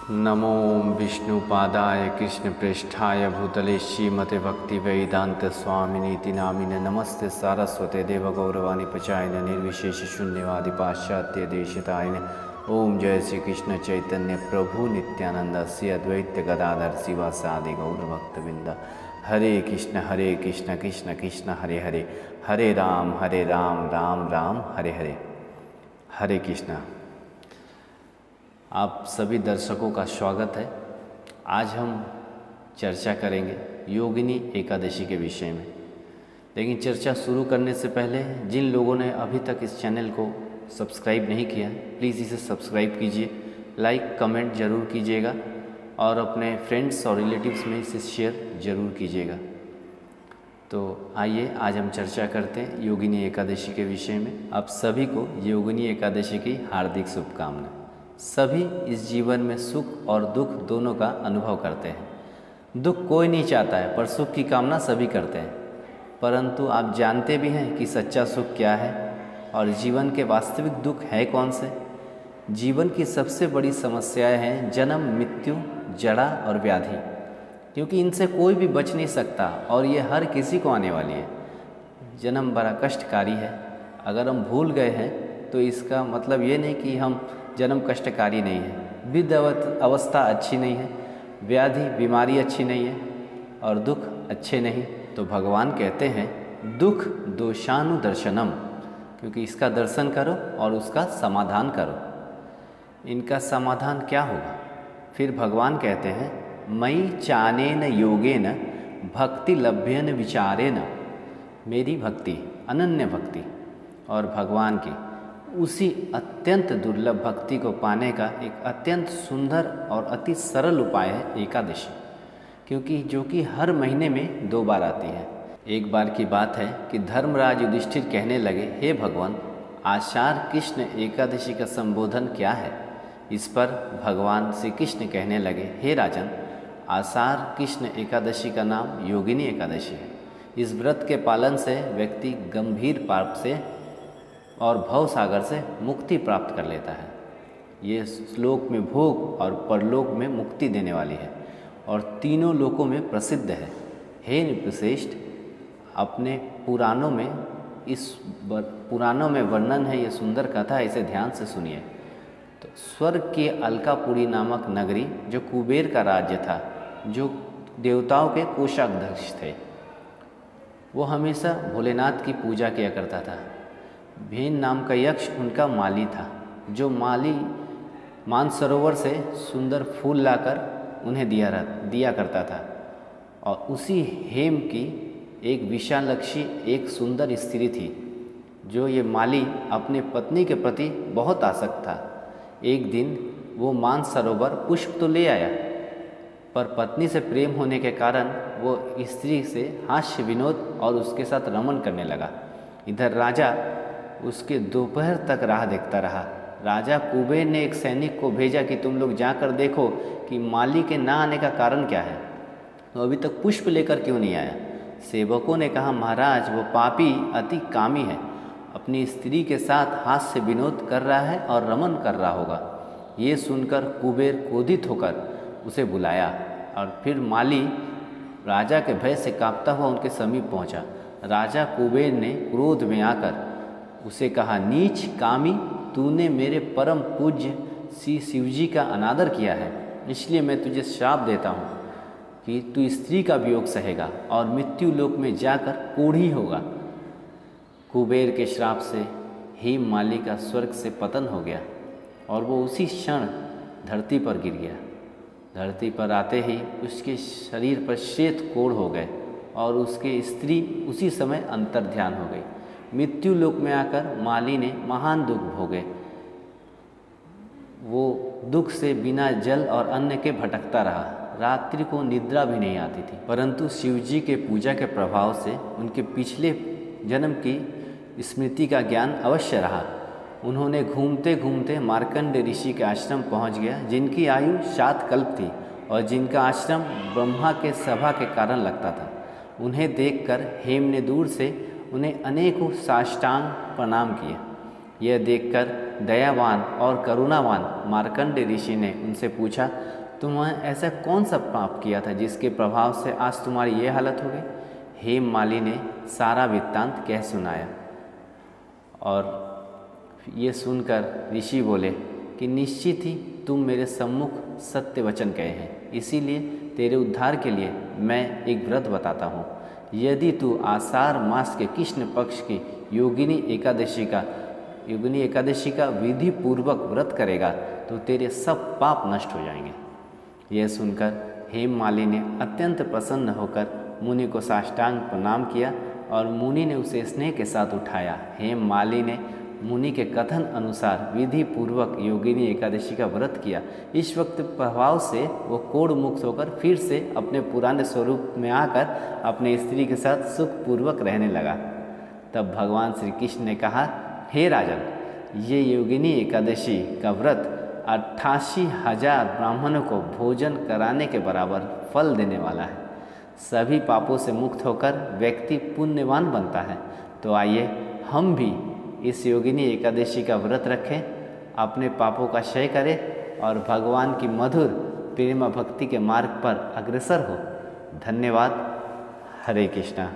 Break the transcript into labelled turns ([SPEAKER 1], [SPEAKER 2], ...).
[SPEAKER 1] नमो विष्णुपादाय कृष्णप्रेष्ठाय भूतले श्रीमते भक्तिवेदांत स्वामिनीति नामिने नमस्ते सारस्वते देवगौरवाणी प्रचारिणे निर्विशेष शून्यवादी पाश्चात्य देशितायिने। ओम जय श्री कृष्ण चैतन्य प्रभु नित्यानंद श्री अद्वैत गदाधर शिवासादि गौरभक्तवृंद। हरे कृष्ण कृष्ण कृष्ण हरे हरे, हरे राम राम राम हरे हरे। हरे कृष्ण। आप सभी दर्शकों का स्वागत है। आज हम चर्चा करेंगे योगिनी एकादशी के विषय में। लेकिन चर्चा शुरू करने से पहले जिन लोगों ने अभी तक इस चैनल को सब्सक्राइब नहीं किया है, प्लीज़ इसे सब्सक्राइब कीजिए, लाइक कमेंट ज़रूर कीजिएगा और अपने फ्रेंड्स और रिलेटिव्स में इसे शेयर ज़रूर कीजिएगा। तो आइए आज हम चर्चा करते हैं योगिनी एकादशी के विषय में। आप सभी को योगिनी एकादशी की हार्दिक शुभकामनाएं। सभी इस जीवन में सुख और दुख दोनों का अनुभव करते हैं। दुख कोई नहीं चाहता है, पर सुख की कामना सभी करते हैं। परंतु आप जानते भी हैं कि सच्चा सुख क्या है और जीवन के वास्तविक दुख है कौन से। जीवन की सबसे बड़ी समस्याएं हैं जन्म, मृत्यु, जड़ा और व्याधि, क्योंकि इनसे कोई भी बच नहीं सकता और ये हर किसी को आने वाली है। जन्म बड़ा कष्टकारी है। अगर हम भूल गए हैं तो इसका मतलब ये नहीं कि हम जन्म कष्टकारी नहीं है। वृद्ध अवस्था अच्छी नहीं है, व्याधि बीमारी अच्छी नहीं है और दुख अच्छे नहीं। तो भगवान कहते हैं दुख दोषानुदर्शनम, क्योंकि इसका दर्शन करो और उसका समाधान करो। इनका समाधान क्या होगा? फिर भगवान कहते हैं मयि चानेन योगेन भक्ति लभ्यन विचारेन। मेरी भक्ति, अनन्य भक्ति और भगवान की उसी अत्यंत दुर्लभ भक्ति को पाने का एक अत्यंत सुंदर और अति सरल उपाय है एकादशी, क्योंकि जो कि हर महीने में 2 बार आती है। एक बार की बात है कि धर्मराज युधिष्ठिर कहने लगे, हे भगवान, आषाढ़ कृष्ण एकादशी का संबोधन क्या है? इस पर भगवान श्री कृष्ण कहने लगे, हे राजन, आषाढ़ कृष्ण एकादशी का नाम योगिनी एकादशी है। इस व्रत के पालन से व्यक्ति गंभीर पाप से और भव सागर से मुक्ति प्राप्त कर लेता है। ये श्लोक में भोग और परलोक में मुक्ति देने वाली है और तीनों लोकों में प्रसिद्ध है। हे नृपश्रेष्ठ, अपने पुराणों में वर्णन है ये सुंदर कथा, इसे ध्यान से सुनिए। तो स्वर्ग के अलकापुरी नामक नगरी, जो कुबेर का राज्य था, जो देवताओं के कोषाध्यक्ष थे, वो हमेशा भोलेनाथ की पूजा किया करता था। भेन नाम का यक्ष उनका माली था, जो माली मानसरोवर से सुंदर फूल लाकर उन्हें दिया करता था। और उसी हेम की एक विशालक्षी एक सुंदर स्त्री थी, जो ये माली अपने पत्नी के प्रति बहुत आसक्त था। एक दिन वो मानसरोवर पुष्प तो ले आया, पर पत्नी से प्रेम होने के कारण वो स्त्री से हास्य विनोद और उसके साथ रमन करने लगा। इधर राजा उसके दोपहर तक राह देखता रहा। राजा कुबेर ने एक सैनिक को भेजा कि तुम लोग जाकर देखो कि माली के ना आने का कारण क्या है, तो अभी तक पुष्प लेकर क्यों नहीं आया। सेवकों ने कहा, महाराज, वो पापी अति कामी है, अपनी स्त्री के साथ हास्य विनोद कर रहा है और रमन कर रहा होगा। ये सुनकर कुबेर क्रोधित होकर उसे बुलाया और फिर माली राजा के भय से कांपता हुआ उनके समीप पहुंचा। राजा कुबेर ने क्रोध में आकर उसे कहा, नीच कामी, तूने मेरे परम पूज्य श्री शिवजी का अनादर किया है, इसलिए मैं तुझे श्राप देता हूँ कि तू स्त्री का वियोग सहेगा और मृत्यु लोक में जाकर कोढ़ी होगा। कुबेर के श्राप से हेम माली का स्वर्ग से पतन हो गया और वो उसी क्षण धरती पर गिर गया। धरती पर आते ही उसके शरीर पर श्वेत कोढ़ हो गए और उसके स्त्री उसी समय अंतर्ध्यान हो गई। मृत्यु लोक में आकर माली ने महान दुख भोगे। वो दुख से बिना जल और अन्न के भटकता रहा। रात्रि को निद्रा भी नहीं आती थी, परंतु शिवजी के पूजा के प्रभाव से उनके पिछले जन्म की स्मृति का ज्ञान अवश्य रहा। उन्होंने घूमते घूमते मार्कंड ऋषि के आश्रम पहुंच गया, जिनकी आयु 7 कल्प थी और जिनका आश्रम ब्रह्मा के सभा के कारण लगता था। उन्हें देखकर हेम ने दूर से उन्हें अनेकों साष्टांग प्रणाम किए। यह देखकर दयावान और करुणावान मार्कंडेय ऋषि ने उनसे पूछा, तुमने ऐसा कौन सा पाप किया था जिसके प्रभाव से आज तुम्हारी ये हालत हो गई? हेममाली ने सारा वृत्तांत कह सुनाया और ये सुनकर ऋषि बोले कि निश्चित ही तुम मेरे सम्मुख सत्य वचन कहे हैं, इसीलिए तेरे उद्धार के लिए मैं एक व्रत बताता हूँ। यदि तू आषाढ़ मास के कृष्ण पक्ष की योगिनी एकादशी का विधि पूर्वक व्रत करेगा तो तेरे सब पाप नष्ट हो जाएंगे। यह सुनकर हेममाली ने अत्यंत प्रसन्न होकर मुनि को साष्टांग प्रणाम किया और मुनि ने उसे स्नेह के साथ उठाया। हेममाली ने मुनि के कथन अनुसार विधि पूर्वक योगिनी एकादशी का व्रत किया। इस वक्त प्रभाव से वो कोढ़ मुक्त होकर फिर से अपने पुराने स्वरूप में आकर अपने स्त्री के साथ सुखपूर्वक रहने लगा। तब भगवान श्री कृष्ण ने कहा, हे राजन, ये योगिनी एकादशी का व्रत 88,000 ब्राह्मणों को भोजन कराने के बराबर फल देने वाला है। सभी पापों से मुक्त होकर व्यक्ति पुण्यवान बनता है। तो आइए हम भी इस योगिनी एकादशी का व्रत रखें, अपने पापों का क्षय करें और भगवान की मधुर प्रेम भक्ति के मार्ग पर अग्रसर हो। धन्यवाद। हरे कृष्णा।